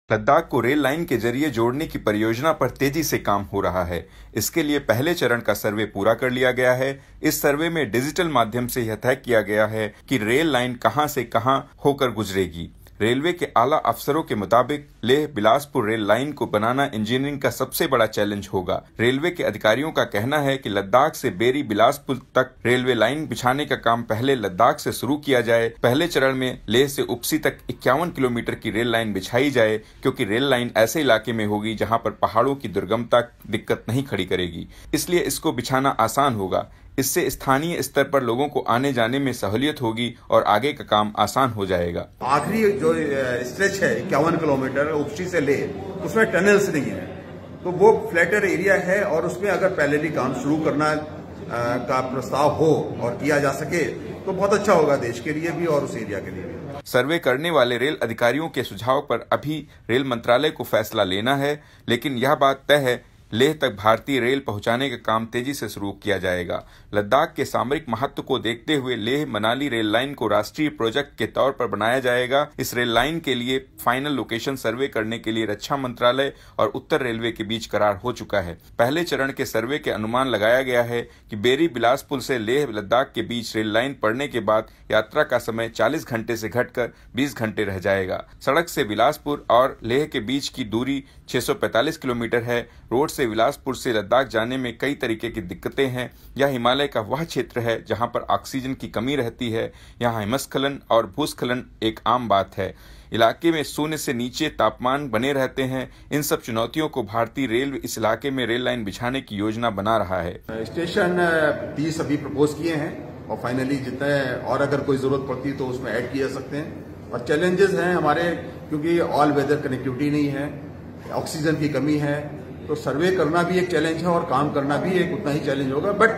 लद्दाख को rail line के जरिए जोड़ने की परियोजना पर तेजी से काम हो रहा है। इसके लिए पहले चरण का सर्वे पूरा कर लिया गया है। इस सर्वे में डिजिटल माध्यम से यह तय किया गया है कि रेल लाइन कहां से कहां होकर गुजरेगी। रेलवे के आला अफसरों के मुताबिक लेह बिलासपुर रेल लाइन को बनाना इंजीनियरिंग का सबसे बड़ा चैलेंज होगा। रेलवे के अधिकारियों का कहना है कि लद्दाख से बेरी बिलासपुर तक रेलवे लाइन बिछाने का काम पहले लद्दाख से शुरू किया जाए। पहले चरण में लेह से उपसी तक 51 किलोमीटर की रेल लाइन बिछाई जाए, क्योंकि रेल लाइन ऐसे इलाके में होगी जहां पर पहाड़ों की दुर्गमता दिक्कत नहीं खड़ी करेगी, इसलिए इसको बिछाना आसान होगा। इससे स्थानीय स्तर पर लोगों को आने जाने में सहूलियत होगी और आगे का काम आसान हो जाएगा। आखिरी जो स्ट्रेच है 51 किलोमीटर उपसी से ले, उसमें टनल्स नहीं है, तो वो फ्लैटर एरिया है और उसमें अगर पहले भी काम शुरू करना का प्रस्ताव हो और किया जा सके तो बहुत अच्छा होगा देश के लिए भी और उस एरिया के लिए भी। सर्वे करने वाले रेल अधिकारियों के सुझाव पर अभी रेल मंत्रालय को फैसला लेना है, लेकिन यह बात तय है लेह तक भारतीय रेल पहुंचाने का काम तेजी से शुरू किया जाएगा। लद्दाख के सामरिक महत्व को देखते हुए लेह मनाली रेल लाइन को राष्ट्रीय प्रोजेक्ट के तौर पर बनाया जाएगा। इस रेल लाइन के लिए फाइनल लोकेशन सर्वे करने के लिए रक्षा मंत्रालय और उत्तर रेलवे के बीच करार हो चुका है। पहले चरण के सर्वे के अनुमान लगाया गया है कि बेरी बिलासपुर से लेह लद्दाख के बीच रेल लाइन पड़ने के बाद यात्रा का समय 40 घंटे से घटकर 20 घंटे रह जाएगा। सड़क से बिलासपुर और लेह के बीच की दूरी 645 किलोमीटर है। रोड से बिलासपुर से लद्दाख जाने में कई तरीके की दिक्कतें हैं। यह हिमालय का वह क्षेत्र है जहां पर ऑक्सीजन की कमी रहती है। यहाँ हिमस्खलन और भूस्खलन एक आम बात है। इलाके में शून्य से नीचे तापमान बने रहते हैं। इन सब चुनौतियों को भारतीय रेल इस इलाके में रेल लाइन बिछाने की योजना बना रहा है। स्टेशन 30 अभी प्रपोज किए हैं और फाइनली जितने और अगर कोई जरूरत पड़ती तो उसमें ऐड किए जा सकते हैं। और चैलेंजेस हैं हमारे, क्योंकि ऑल वेदर कनेक्टिविटी नहीं है, ऑक्सीजन की कमी है, तो सर्वे करना भी एक चैलेंज है और काम करना भी एक उतना ही चैलेंज होगा। बट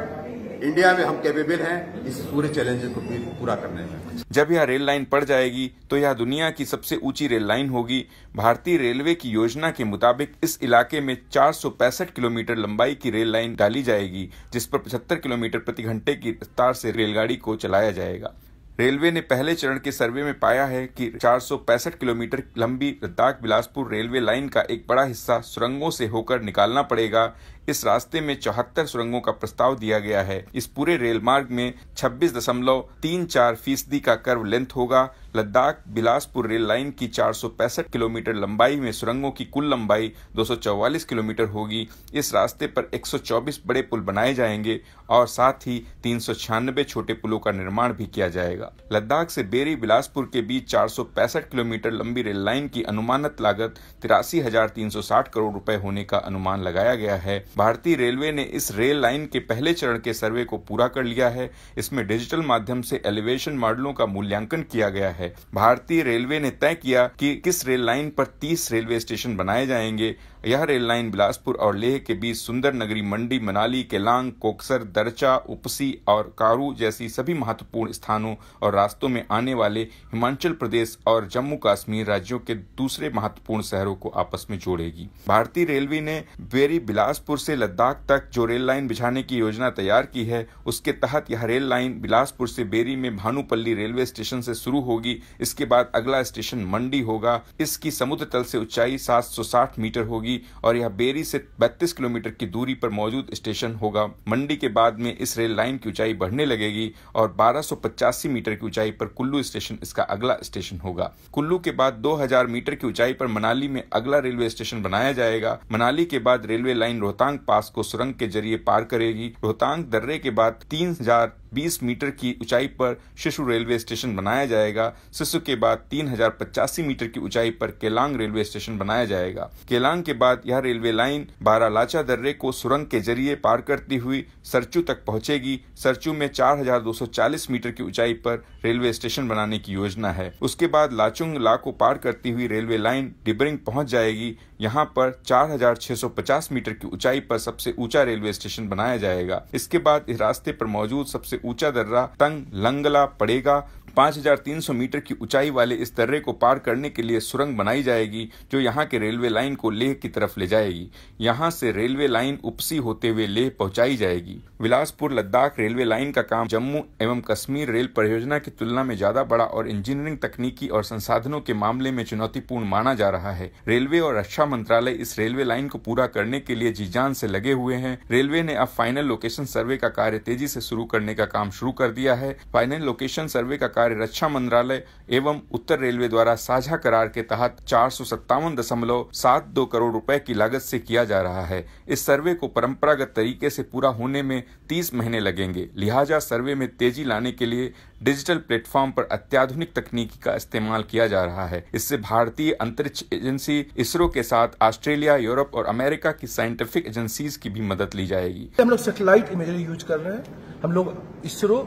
इंडिया में हम कैपेबल हैं इस पूरे चैलेंजेस को पूरा करने में। जब यह रेल लाइन पड़ जाएगी तो यह दुनिया की सबसे ऊंची रेल लाइन होगी। भारतीय रेलवे की योजना के मुताबिक इस इलाके में 465 किलोमीटर लंबाई की रेल लाइन डाली जाएगी, जिस पर 75 किलोमीटर प्रति घंटे की रफ्तार से रेलगाड़ी को चलाया जाएगा। रेलवे ने पहले चरण के सर्वे में पाया है कि 465 किलोमीटर लंबी लद्दाख बिलासपुर रेलवे लाइन का एक बड़ा हिस्सा सुरंगों से होकर निकालना पड़ेगा। इस रास्ते में 74 सुरंगों का प्रस्ताव दिया गया है। इस पूरे रेल मार्ग में 26.34% का कर्व लेंथ होगा। लद्दाख बिलासपुर रेल लाइन की 465 किलोमीटर लंबाई में सुरंगों की कुल लंबाई 244 किलोमीटर होगी। इस रास्ते पर 124 बड़े पुल बनाए जाएंगे और साथ ही 396 छोटे पुलों का निर्माण भी किया जाएगा। लद्दाख से बेरी बिलासपुर के बीच 465 किलोमीटर लंबी रेल लाइन की अनुमानित लागत 83,360 करोड़ रुपए होने का अनुमान लगाया गया है। भारतीय रेलवे ने इस रेल लाइन के पहले चरण के सर्वे को पूरा कर लिया है। इसमें डिजिटल माध्यम से एलिवेशन मॉडलों का मूल्यांकन किया गया है। भारतीय रेलवे ने तय किया कि किस रेल लाइन पर 30 रेलवे स्टेशन बनाए जाएंगे। यह रेल लाइन बिलासपुर और लेह के बीच सुंदर नगरी मंडी, मनाली, केलांग, कोकसर, दरचा, उपसी और कारू जैसी सभी महत्वपूर्ण स्थानों और रास्तों में आने वाले हिमाचल प्रदेश और जम्मू कश्मीर राज्यों के दूसरे महत्वपूर्ण शहरों को आपस में जोड़ेगी। भारतीय रेलवे ने बेरी बिलासपुर से लद्दाख तक जो रेल लाइन बिछाने की योजना तैयार की है, उसके तहत यह रेल लाइन बिलासपुर से बेरी में भानुपल्ली रेलवे स्टेशन से शुरू होगी। इसके बाद अगला स्टेशन मंडी होगा। इसकी समुद्र तल से ऊंचाई 760 मीटर होगी और यह बेरी से 32 किलोमीटर की दूरी पर मौजूद स्टेशन होगा। मंडी के बाद में इस रेल लाइन की ऊंचाई बढ़ने लगेगी और 1285 मीटर की ऊंचाई पर कुल्लू स्टेशन इसका अगला स्टेशन होगा। कुल्लू के बाद 2000 मीटर की ऊंचाई पर मनाली में अगला रेलवे स्टेशन बनाया जाएगा। मनाली के बाद रेलवे लाइन रोहतांग पास को सुरंग के जरिए पार करेगी। रोहतांग दर्रे के बाद 3020 मीटर की ऊंचाई पर शिशु रेलवे स्टेशन बनाया जाएगा। शिशु के बाद 3085 मीटर की ऊंचाई पर केलांग रेलवे स्टेशन बनाया जाएगा। केलांग के बाद यह रेलवे लाइन बारालाचा दर्रे को सुरंग के जरिए पार करती हुई सरचू तक पहुंचेगी। सरचू में 4240 मीटर की ऊंचाई पर रेलवे स्टेशन बनाने की योजना है। उसके बाद लाचुंग ला को पार करती हुई रेलवे लाइन डिबरिंग पहुंच जाएगी। यहाँ पर 4650 मीटर की ऊंचाई पर सबसे ऊंचा रेलवे स्टेशन बनाया जाएगा। इसके बाद इस रास्ते पर मौजूद सबसे ऊंचा दर्रा तंग लंगला पड़ेगा। 5300 मीटर की ऊंचाई वाले इस दर्रे को पार करने के लिए सुरंग बनाई जाएगी जो यहां के रेलवे लाइन को लेह की तरफ ले जाएगी। यहां से रेलवे लाइन उपसी होते हुए लेह पहुंचाई जाएगी। बिलासपुर लद्दाख रेलवे लाइन का काम जम्मू एवं कश्मीर रेल परियोजना की तुलना में ज्यादा बड़ा और इंजीनियरिंग, तकनीकी और संसाधनों के मामले में चुनौतीपूर्ण माना जा रहा है। रेलवे और रक्षा मंत्रालय इस रेलवे लाइन को पूरा करने के लिए जी जान से लगे हुए हैं। रेलवे ने अब फाइनल लोकेशन सर्वे का कार्य तेजी से शुरू करने का काम शुरू कर दिया है। फाइनल लोकेशन सर्वे का कार्य रक्षा मंत्रालय एवं उत्तर रेलवे द्वारा साझा करार के तहत 457.72 करोड़ रुपए की लागत से किया जा रहा है। इस सर्वे को परंपरागत तरीके से पूरा होने में 30 महीने लगेंगे। लिहाजा सर्वे में तेजी लाने के लिए डिजिटल प्लेटफॉर्म पर अत्याधुनिक तकनीकी का इस्तेमाल किया जा रहा है। इससे भारतीय अंतरिक्ष एजेंसी इसरो के साथ ऑस्ट्रेलिया, यूरोप और अमेरिका की साइंटिफिक एजेंसीज की भी मदद ली जाएगी। हम लोग सैटेलाइट इमेजरी यूज कर रहे हैं। हम लोग इसरो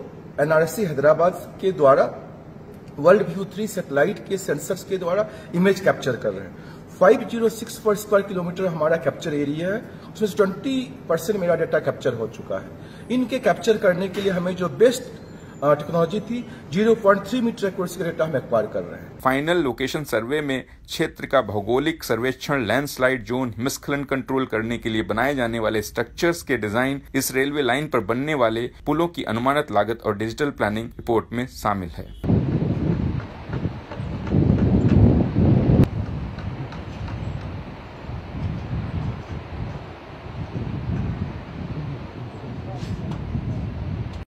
NRC हैदराबाद के द्वारा वर्ल्ड व्यू 3 सैटेलाइट के सेंसर्स के द्वारा इमेज कैप्चर कर रहे हैं। 506 पर स्क्वायर किलोमीटर हमारा कैप्चर एरिया है, उसमें से 20% मेरा डाटा कैप्चर हो चुका है। इनके कैप्चर करने के लिए हमें जो बेस्ट टेक्नोलॉजी थी 0.3 मीटर एक्यूरेसी का डेटा हम एक्वायर कर रहे हैं। फाइनल लोकेशन सर्वे में क्षेत्र का भौगोलिक सर्वेक्षण, लैंडस्लाइड जोन, हिमस्खलन कंट्रोल करने के लिए बनाए जाने वाले स्ट्रक्चर्स के डिजाइन, इस रेलवे लाइन पर बनने वाले पुलों की अनुमानित लागत और डिजिटल प्लानिंग रिपोर्ट में शामिल है।